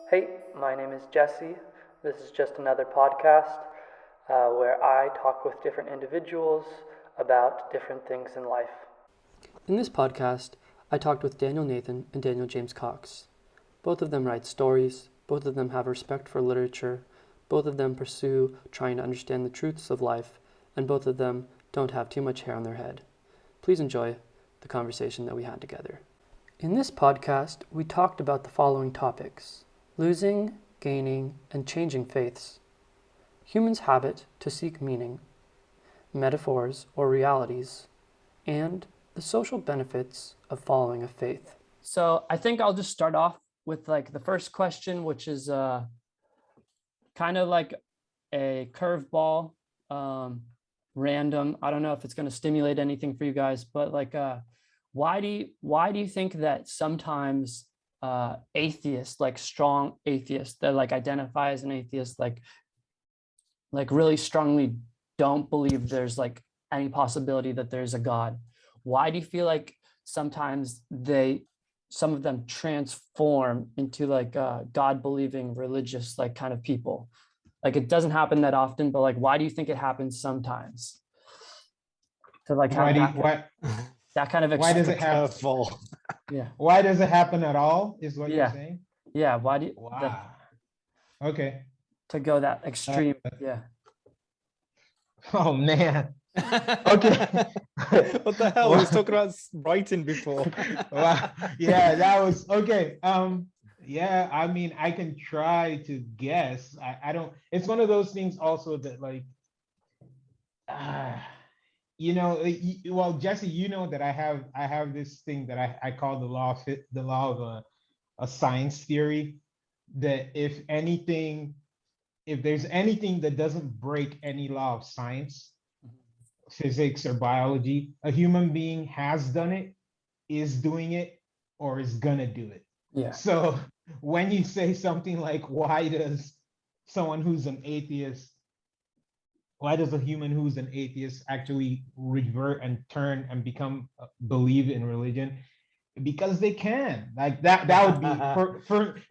Hey, my name is Jesse. This is just another podcast where I talk with different individuals about different things in life. In this podcast, I talked with Daniel Nathan and Daniel James Cox. Both of them write stories, both of them have respect for literature, both of them pursue trying to understand the truths of life, and both of them don't have too much hair on their head. Please enjoy the conversation that we had together. In this podcast, we talked about the following topics: losing, gaining, and changing faiths, humans' habit to seek meaning, metaphors or realities, and the social benefits of following a faith. So I think I'll just start off with like the first question, which is kind of like a curveball, random. I don't know if it's going to stimulate anything for you guys, but like, why do you think that sometimes atheists, like strong atheists that like identify as an atheist, like really strongly don't believe there's like any possibility that there's a God? Why do you feel like sometimes some of them transform into like God believing religious like kind of people? Like it doesn't happen that often, but like why do you think it happens sometimes to like Why have do you, that kind of why does extreme? it happen? Curveball. Yeah, Why does it happen at all? Is what you're yeah, saying? yeah. Why do you that Wow. Okay. to go that Uh, extreme? Yeah. oh man. Okay. What the hell? We was talking about writing before. Wow. Yeah, that was okay. Yeah, I mean, I can try to guess. I don't. It's one of those things also that like, uh, well, Jesse, you know that I have this thing that I call the law of a science theory, that if there's anything that doesn't break any law of science, physics or biology, a human being has done it, is doing it, or is gonna do it. Yeah. So when you say something like, why does someone who's an atheist, why does a human who's an atheist actually revert and turn and become believe in religion? Because they can. Like that would be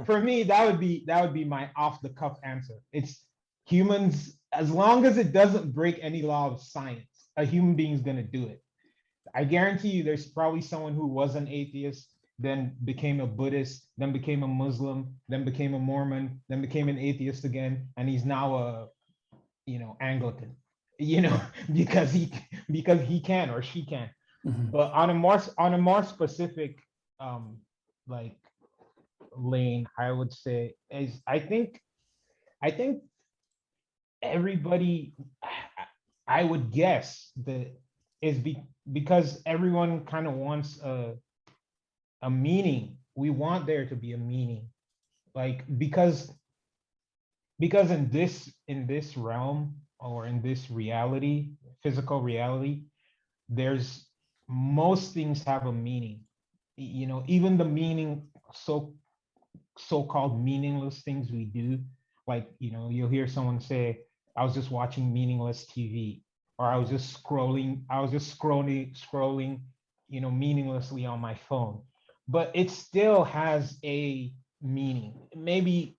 for me, that would be my off the cuff answer. It's humans, as long as it doesn't break any law of science, a human being is going to do it. I guarantee you there's probably someone who was an atheist, then became a Buddhist, then became a Muslim, then became a Mormon, then became an atheist again, and he's now a Anglican, because he can or she can. Mhm. But on a more specific like lane, I would say is I think everybody, I would guess that is because everyone kind of wants a meaning. We want there to be a meaning, like because in this realm, or in this reality, physical reality, there's most things have a meaning. Even the meaning, so-called meaningless things we do, like you'll hear someone say, I was just watching meaningless TV, or I was just scrolling meaninglessly on my phone. But it still has a meaning. Maybe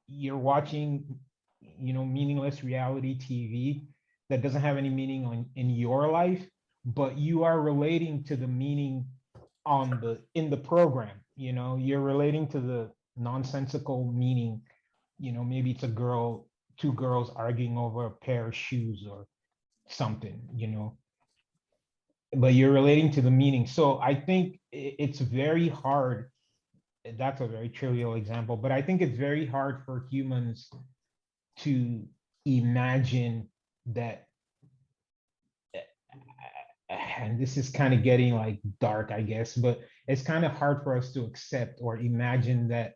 you're watching meaningless reality TV that doesn't have any meaning in your life, but you are relating to the meaning in the program. You're relating to the nonsensical meaning. Maybe it's two girls arguing over a pair of shoes or something, but you're relating to the meaning. So I think it's very hard. That's a very trivial example, but I think it's very hard for humans to imagine that. And this is kind of getting like dark, I guess, but it's kind of hard for us to accept or imagine that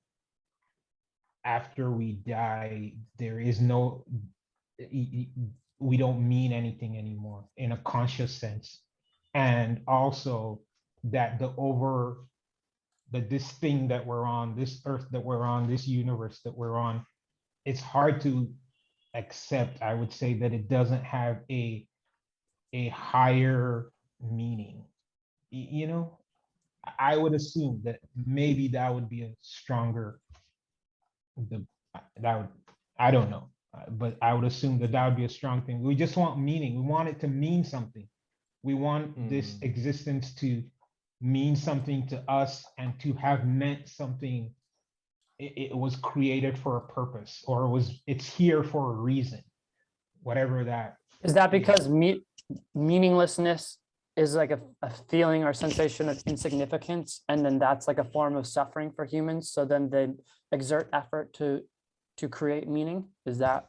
after we die, there is no, we don't mean anything anymore in a conscious sense. And also that this thing that we're on, this earth that we're on, this universe that we're on, it's hard to accept, I would say, that it doesn't have a higher meaning. You know, I would assume that maybe that would be a stronger the that would, I don't know, but I would assume that that would be a strong thing. We just want meaning. We want it to mean something. We want this existence to mean something to us and to have meant something. It was created for a purpose, or it's here for a reason, whatever that. Is that because meaninglessness is like a feeling or sensation of insignificance, and then that's like a form of suffering for humans? So then they exert effort to create meaning. Is that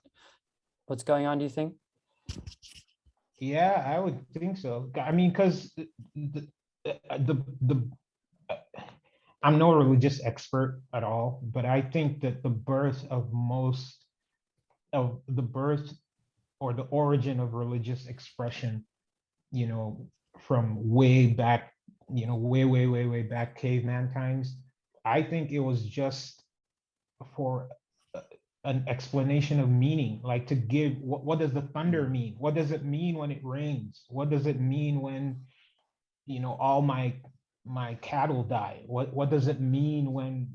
what's going on, do you think? Yeah, I would think so. I mean, because the I'm no religious expert at all, but I think that the birth of most of the birth or the origin of religious expression, from way back, way back caveman times, I think it was just for an explanation of meaning, like to give what does the thunder mean? What does it mean when it rains? What does it mean when all my cattle die? What does it mean when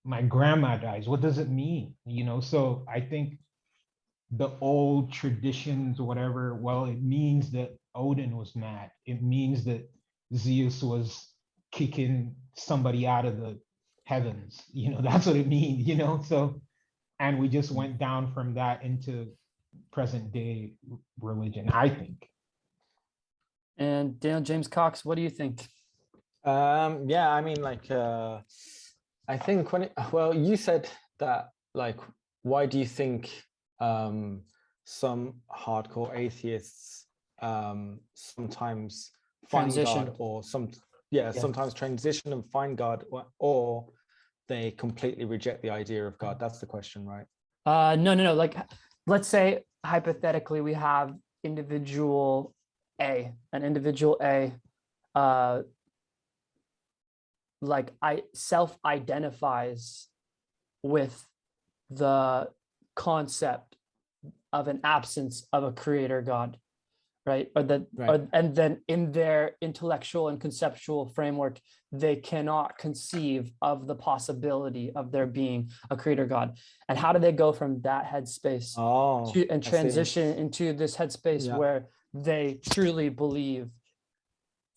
my grandma dies? What does it mean? So I think the old traditions or whatever, well, it means that Odin was mad. It means that Zeus was kicking somebody out of the heavens. That's what it means, so, and we just went down from that into present day religion, I think. And Daniel James Cox, what do you think? Yeah, I mean, like, I think well, you said that, like, why do you think some hardcore atheists sometimes find Transition. God, or sometimes transition and find God, or they completely reject the idea of God? That's the question, right? No. Like, let's say hypothetically we have individual A, like self-identifies with the concept of an absence of a creator God, right? And then in their intellectual and conceptual framework, they cannot conceive of the possibility of there being a creator God. And how do they go from that headspace and transition into this headspace where they truly believe,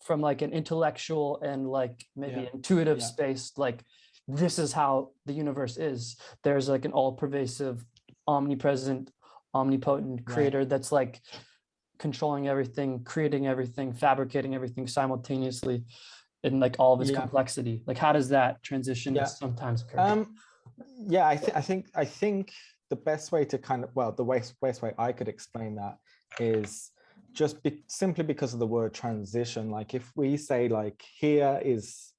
from like an intellectual and like maybe intuitive space, like this is how the universe is? There's like an all-pervasive, omnipresent, omnipotent creator that's like controlling everything, creating everything, fabricating everything simultaneously in like all of its complexity. Like, how does that transition sometimes occur? I think the best way to the best way I could explain that is just simply because of the word transition. Like, if we say, like, here is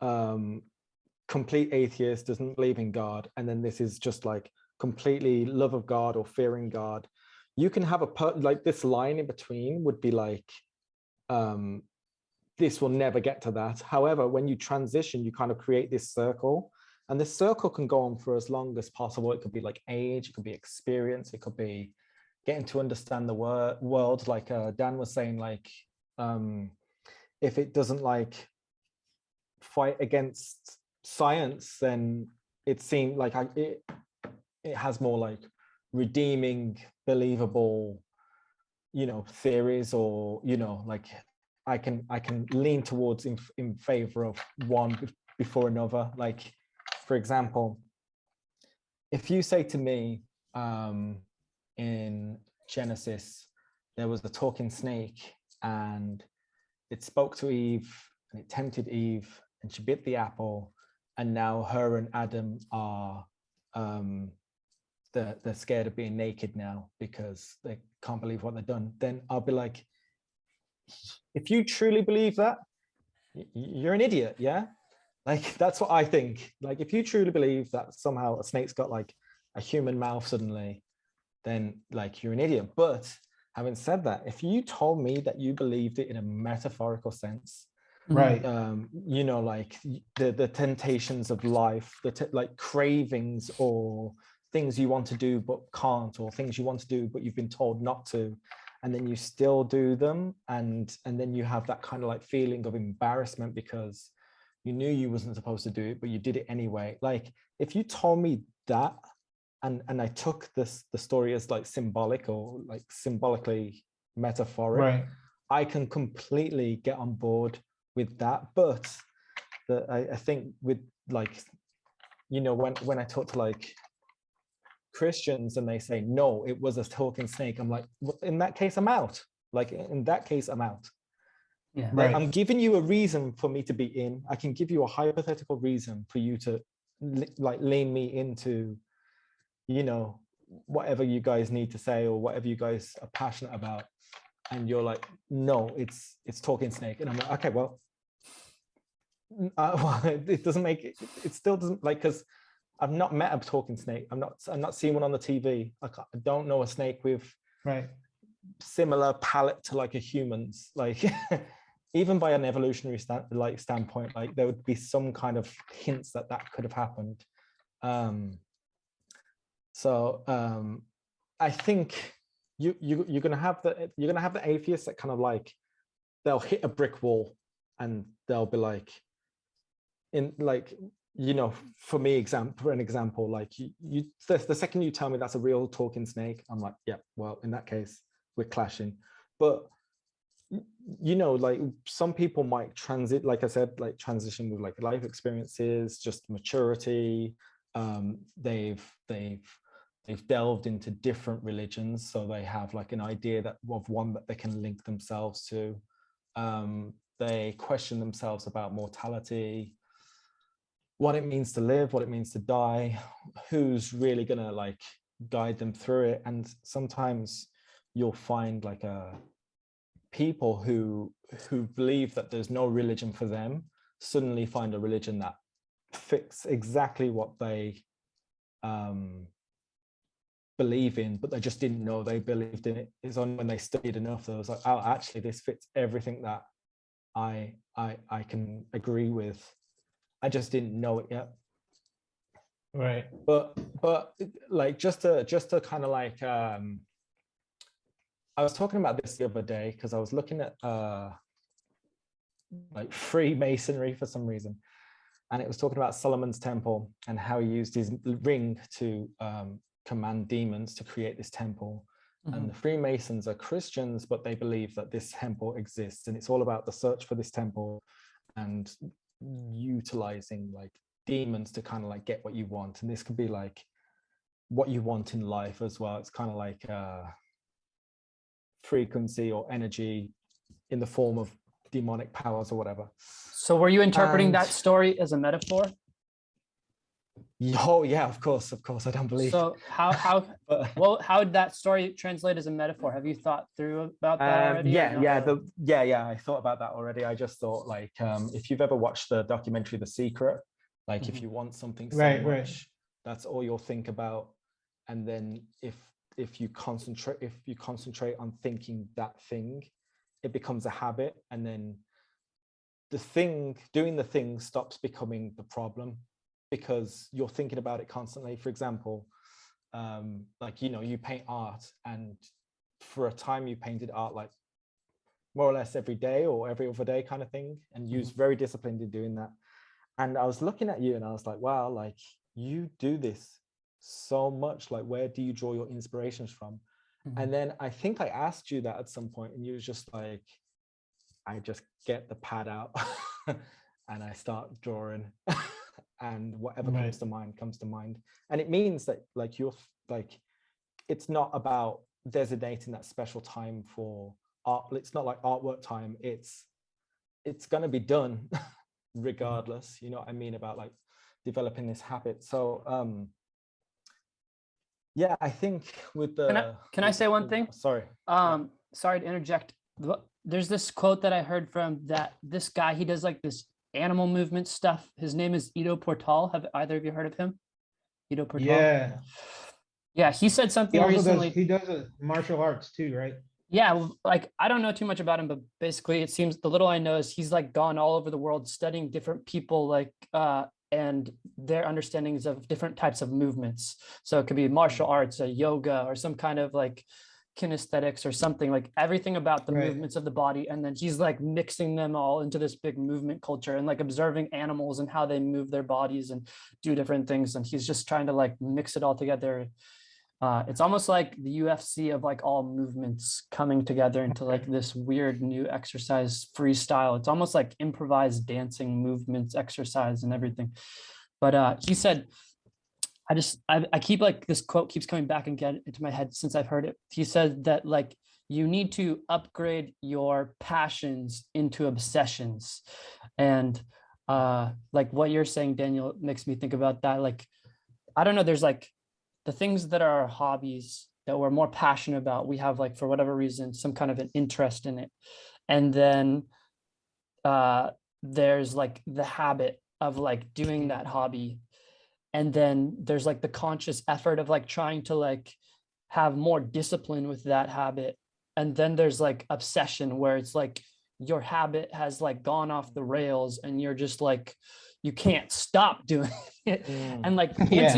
complete atheist, doesn't believe in God, and then this is just like completely love of God or fearing God, you can have like this line in between would be like, this will never get to that. However, when you transition, you kind of create this circle, and this circle can go on for as long as possible. It could be like age, it could be experience, it could be getting to understand the world. Like Dan was saying, like, if it doesn't like fight against science, then it seemed like it has more like redeeming, believable, theories, or like I can lean towards in favor of one before another. Like, for example, if you say to me, in Genesis, there was a talking snake, and it spoke to Eve, and it tempted Eve, and she bit the apple, and now her and Adam are they're scared of being naked now because they can't believe what they've done. Then I'll be like, if you truly believe that, you're an idiot. Yeah, like, that's what I think. Like, if you truly believe that somehow a snake's got like a human mouth suddenly, then like you're an idiot. But having said that, if you told me that you believed it in a metaphorical sense, right, like the temptations of life, like cravings, or things you want to do but can't, or things you want to do but you've been told not to, and then you still do them, and then you have that kind of like feeling of embarrassment because you knew you wasn't supposed to do it, but you did it anyway. Like if you told me that, and I took the story as like symbolic or like symbolically metaphoric, Right. I can completely get on board with that. But I think with like, you know, when I talk to like Christians and they say, no, it was a talking snake, I'm like, well, in that case, I'm out. Like in that case, I'm out. Yeah. Like, Right. I'm giving you a reason for me to be in. I can give you a hypothetical reason for you to like lean me into, you know, whatever you guys need to say or whatever you guys are passionate about. And you're like, no, it's talking snake. And I'm like, okay, well, well, it doesn't make it still doesn't, like, because I've not met a talking snake. I'm not seeing one on the TV. I don't know a snake with Right. similar palate to like a human's. Like even by an evolutionary standpoint, like there would be some kind of hints that could have happened. I think you're gonna have the atheists that kind of like, they'll hit a brick wall and they'll be like, in like, you know, for an example, like you the second you tell me that's a real talking snake, I'm like, yeah, well, in that case, we're clashing. But you know, like some people might like I said, like transition with like life experiences, just maturity. They've delved into different religions, so they have like an idea of one that they can link themselves to. They question themselves about mortality, what it means to live, what it means to die, who's really gonna like guide them through it. And sometimes you'll find like people who believe that there's no religion for them suddenly find a religion that fits exactly what they believe in, but they just didn't know they believed in it. It's only when they studied enough that I was like, oh, actually this fits everything that I can agree with. I just didn't know it yet. Right. But like just to kind of like I was talking about this the other day because I was looking at like Freemasonry for some reason, and it was talking about Solomon's temple and how he used his ring to command demons to create this temple. Mm-hmm. And the Freemasons are Christians, but they believe that this temple exists, and it's all about the search for this temple and utilizing like demons to kind of like get what you want. And this could be like what you want in life as well. It's kind of like frequency or energy in the form of demonic powers or whatever. So were you interpreting that story as a metaphor? Oh yeah, of course. I don't believe. So how did that story translate as a metaphor? Have you thought through about that already? Yeah. I thought about that already. I just thought like, if you've ever watched the documentary The Secret, like if you want something so much, that's all you'll think about. And then if you concentrate on thinking that thing, it becomes a habit, and then doing the thing stops becoming the problem because you're thinking about it constantly. For example, like, you know, you paint art, and for a time you painted art like more or less every day or every other day kind of thing, and you was very disciplined in doing that. And I was looking at you and I was like, wow, like you do this so much, like where do you draw your inspirations from? And then I think I asked you that at some point, and you was just like, I just get the pad out and I start drawing and whatever comes to mind. And it means that like you're like, it's not about designating that special time for art. It's not like artwork time. It's going to be done regardless. You know what I mean about like developing this habit. So yeah, I think with the can I say one thing? Sorry. Sorry to interject. There's this quote that I heard from this guy. He does like this animal movement stuff. His name is Ido Portal. Have either of you heard of him? Ido Portal. Yeah. He said something recently. He does martial arts too, right? Yeah, like I don't know too much about him, but basically it seems the little I know is he's like gone all over the world studying different people, like and their understandings of different types of movements. So it could be martial arts, yoga, or some kind of like kinesthetics or something, like everything about the Right. movements of the body, and then he's like mixing them all into this big movement culture and like observing animals and how they move their bodies and do different things, and he's just trying to like mix it all together. It's almost like the UFC of like all movements coming together into like this weird new exercise freestyle. It's almost like improvised dancing movements, exercise, and everything. But he said, I keep like this quote keeps coming back and get into my head since I've heard it. He said that like you need to upgrade your passions into obsessions. And like what you're saying, Daniel, makes me think about that. Like, I don't know, there's like the things that are our hobbies that we're more passionate about. We have like, for whatever reason, some kind of an interest in it. And then there's like the habit of like doing that hobby, and then there's like the conscious effort of like trying to like have more discipline with that habit, and then there's like obsession, where it's like your habit has like gone off the rails and you're just like you can't stop doing it. And like once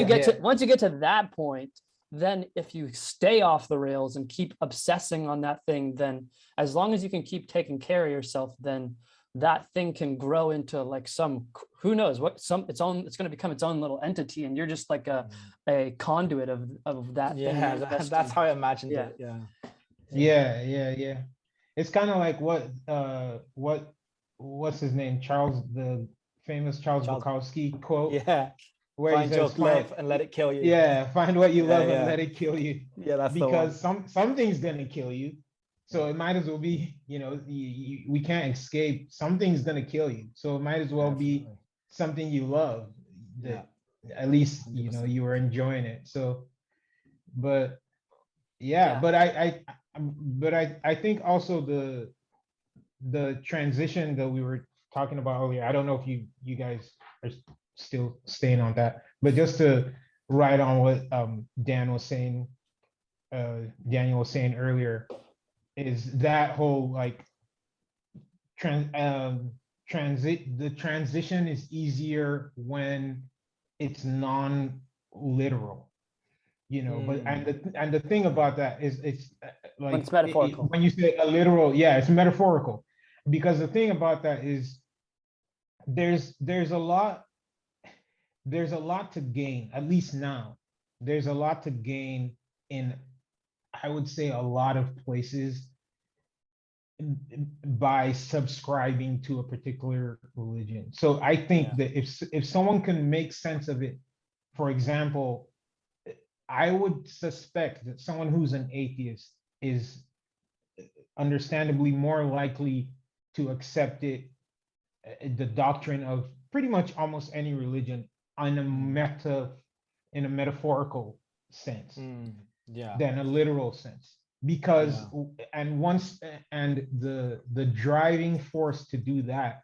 you get to that point, then if you stay off the rails and keep obsessing on that thing, then as long as you can keep taking care of yourself, then that thing can grow into like some, who knows what, it's going to become its own little entity, and you're just like a conduit of that thing. That's how I imagined it. Yeah. It's kind of like what's his name, the famous Charles Bukowski quote. Where find your love and let it kill you. Find what you love and let it kill you. That's because something's gonna kill you. So it might as well be, we can't escape. Something's gonna kill you. So it might as well be something you love. At least 100%. You were enjoying it. So, but I think also the transition that we were talking about earlier. I don't know if you guys are still staying on that, but just to write on what Daniel was saying earlier, is that whole like the transition is easier when it's non-literal, but and the thing about that is it's like when it's metaphorical. When you say a literal, it's metaphorical, because the thing about that is there's a lot to gain. At least now there's a lot to gain in, I would say, a lot of places by subscribing to a particular religion. So I think that if someone can make sense of it, for example, I would suspect that someone who's an atheist is understandably more likely to accept it, the doctrine of pretty much almost any religion, in a metaphorical sense than a literal sense, because and the driving force to do that,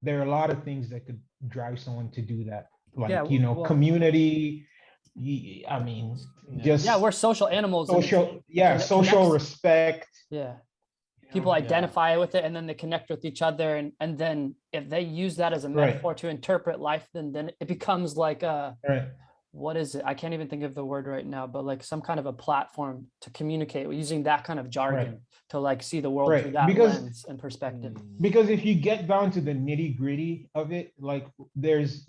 there are a lot of things that could drive someone to do that, like community. I mean, we're social animals. Social respect. People identify with it, and then they connect with each other, and then if they use that as a metaphor to interpret life, then it becomes like what is it? I can't even think of the word right now, but like some kind of a platform to communicate using that kind of jargon to like see the world through that lens and perspective. Because if you get down to the nitty-gritty of it, like there's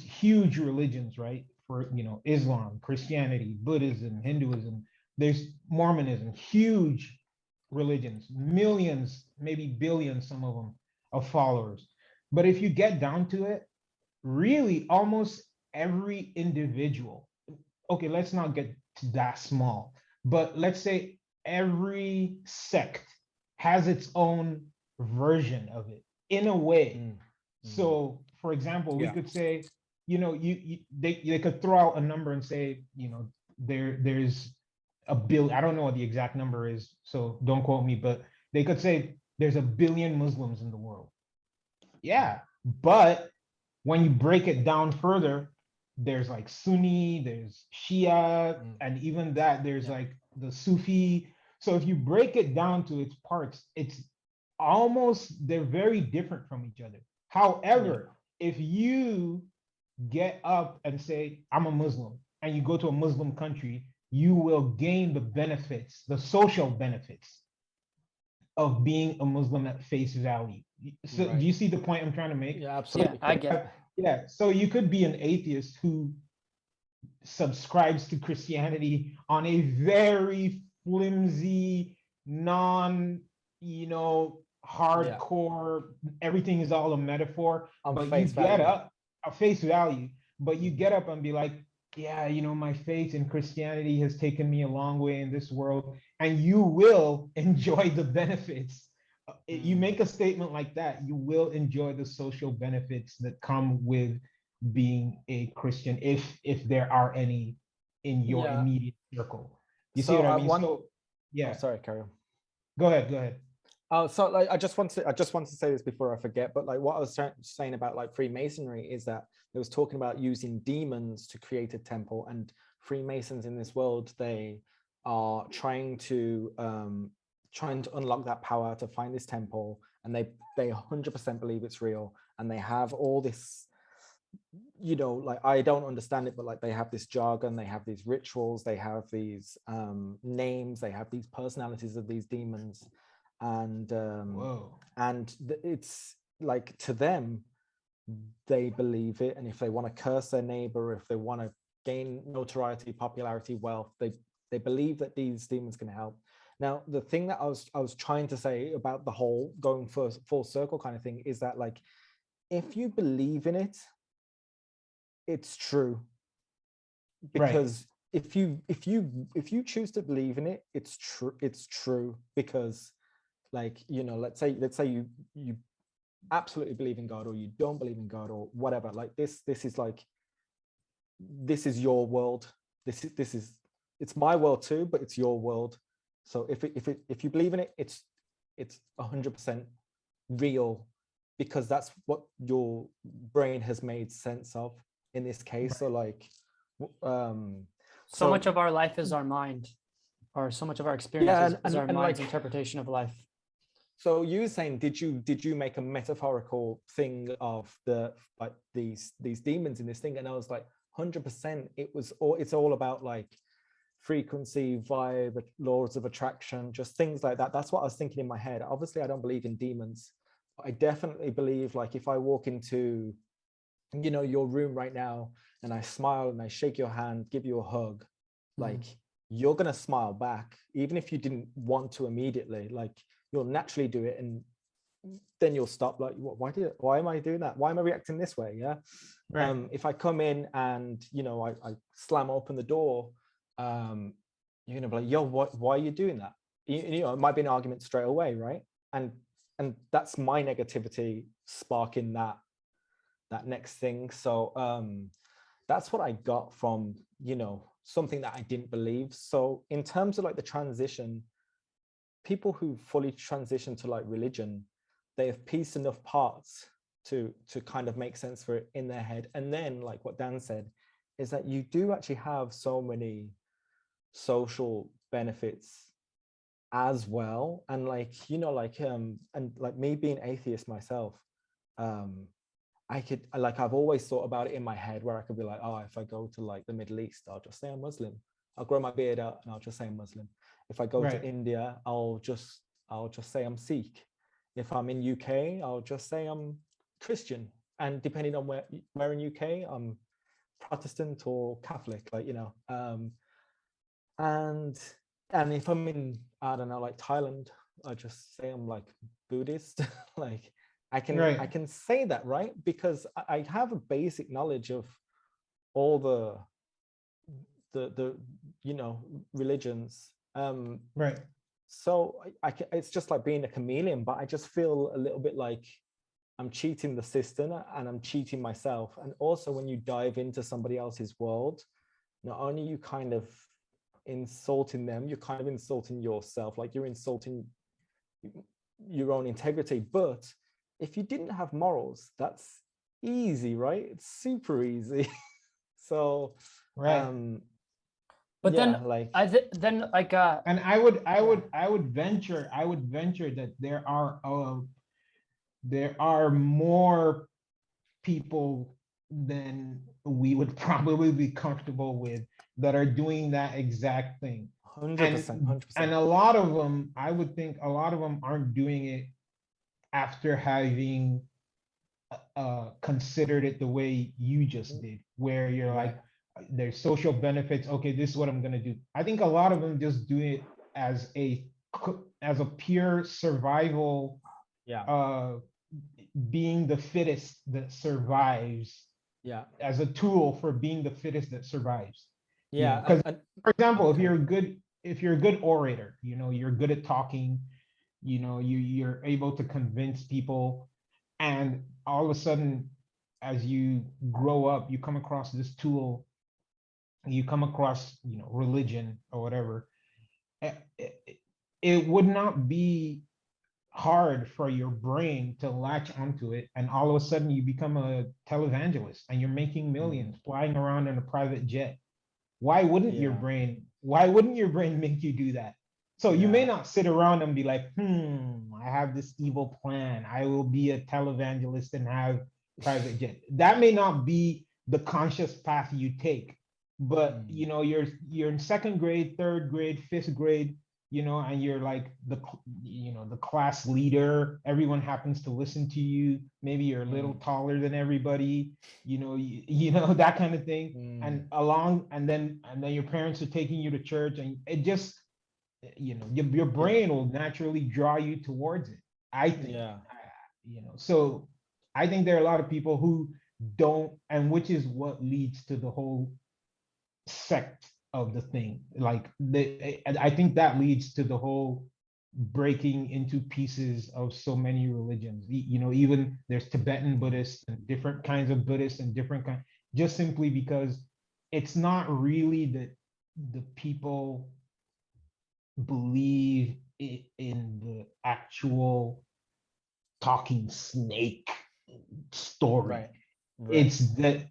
huge religions, right? For Islam, Christianity, Buddhism, Hinduism, there's Mormonism, huge religions, millions, maybe billions, some of them, of followers. But if you get down to it, really almost every individual, okay, let's not get to that small, but let's say every sect has its own version of it in a way. So for example, we could say, they could throw out a number and say, there's a billion, I don't know what the exact number is, so don't quote me, but they could say there's 1 billion Muslims in the world. But when you break it down further, there's like Sunni, there's Shia, and even that there's like the Sufi. So if you break it down to its parts, they're very different from each other. However, if you get up and say, I'm a Muslim, and you go to a Muslim country, you will gain the benefits, the social benefits of being a Muslim at face value. So Right. do you see the point I'm trying to make? Yeah, absolutely. I get it. Yeah. So you could be an atheist who subscribes to Christianity on a very flimsy, non, hardcore, everything is all a metaphor. On But you face get value. up, a face value, but you get up and be like, yeah, my faith in Christianity has taken me a long way in this world, and you will enjoy the benefits. You make a statement like that, you will enjoy the social benefits that come with being a Christian, if there are any in your Yeah. immediate circle. You see So what I mean? one, So oh, yeah, sorry, carry on. go ahead. Oh, so like I just want to say this before I forget, but like what I was saying about like Freemasonry is that it was talking about using demons to create a temple, and Freemasons in this world, they are trying to unlock that power to find this temple, and they 100% believe it's real, and they have all this, like I don't understand it, but like they have this jargon, they have these rituals, they have these names, they have these personalities of these demons, and Whoa. it's like, to them, they believe it, and if they want to curse their neighbor, if they want to gain notoriety, popularity, wealth, they believe that these demons can help. Now, the thing that I was trying to say about the whole going for full circle kind of thing is that, like, if you believe in it, it's true. Because if you choose to believe in it, it's true. Because, like, let's say you absolutely believe in God, or you don't believe in God, or whatever, like this is your world. This is it's my world too, but it's your world. So if you believe in it, it's 100% real, because that's what your brain has made sense of in this case. So like So much of our life is our mind, or so much of our experience is our mind's like, interpretation of life. So you were saying, did you make a metaphorical thing of these demons in this thing? And I was like, 100%. It's all about like frequency, vibe, laws of attraction, just things like that. That's what I was thinking in my head. Obviously, I don't believe in demons, but I definitely believe, like, if I walk into, your room right now, and I smile and I shake your hand, give you a hug, like, you're gonna smile back, even if you didn't want to immediately. Like, you'll naturally do it, and then you'll stop, like, why am I doing that? Why am I reacting this way? Yeah. Right. If I come in and I slam open the door, you're gonna be like, yo, why are you doing that? It might be an argument straight away, right? And that's my negativity sparking that next thing. So that's what I got from something that I didn't believe. So in terms of like the transition, people who fully transition to like religion, they have pieced enough parts to kind of make sense for it in their head. And then, like what Dan said, is that you do actually have so many social benefits as well. And like, and like me being atheist myself, I've always thought about it in my head, where I could be like, oh, if I go to like the Middle East, I'll just say I'm Muslim. I'll grow my beard out and I'll just say I'm Muslim. If I go to India, I'll just say I'm Sikh. If I'm in UK, I'll just say I'm Christian. And depending on where in UK, I'm Protestant or Catholic, like, and if I'm in, I don't know, like Thailand, I just say I'm like Buddhist. Like, I can say that, right? Because I have a basic knowledge of all the religions. So it's just like being a chameleon, but I just feel a little bit like I'm cheating the system, and I'm cheating myself. And also, when you dive into somebody else's world, not only you kind of insulting them, you're kind of insulting yourself. Like, you're insulting your own integrity. But if you didn't have morals, that's easy, right? It's super easy. So but yeah, then like and I would venture that there are more people than we would probably be comfortable with that are doing that exact thing. 100%, And 100%. a lot of them, I would think a lot of them aren't doing it after having considered it the way you just did, where you're Yeah. like, there's social benefits. Okay, this is what I'm gonna do. I think a lot of them just do it as a pure survival, Yeah. being the fittest that survives, Yeah. as a tool for being the fittest that survives. Yeah. Because for example, okay. if you're a good orator, you're good at talking, you're able to convince people, and all of a sudden, as you grow up, you come across this tool, you come across, religion or whatever, it would not be hard for your brain to latch onto it, and all of a sudden you become a televangelist and you're making millions flying around in a private jet. Why wouldn't your brain make you do that? So you may not sit around and be like, I have this evil plan, I will be a televangelist and have private jet. That may not be the conscious path you take, but you're in second grade, third grade, fifth grade, and you're like the class leader. Everyone happens to listen to you. Maybe you're a little taller than everybody, that kind of thing. And then your parents are taking you to church, and it just, your brain will naturally draw you towards it, I think. So I think there are a lot of people who don't, and which is what leads to the whole sect of the thing. Like I think that leads to the whole breaking into pieces of so many religions. Even there's Tibetan Buddhists and different kinds of Buddhists and different kinds, just simply because it's not really that the people believe in the actual talking snake story. Right. It's that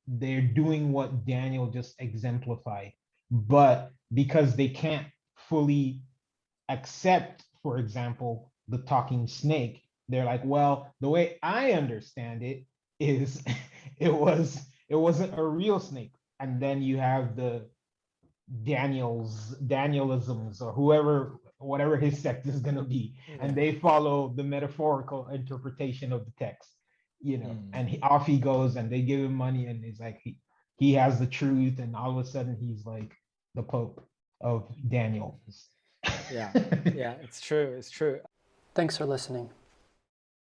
they're doing what Daniel just exemplified, but because they can't fully accept, for example, the talking snake, they're like, well, the way I understand it is it wasn't a real snake. And then you have the Danielisms, or whatever his sect is going to be, and they follow the metaphorical interpretation of the text, and off he goes, and they give him money, and he's like, he has the truth, and all of a sudden he's like the Pope of Daniel. Yeah, it's true. Thanks for listening.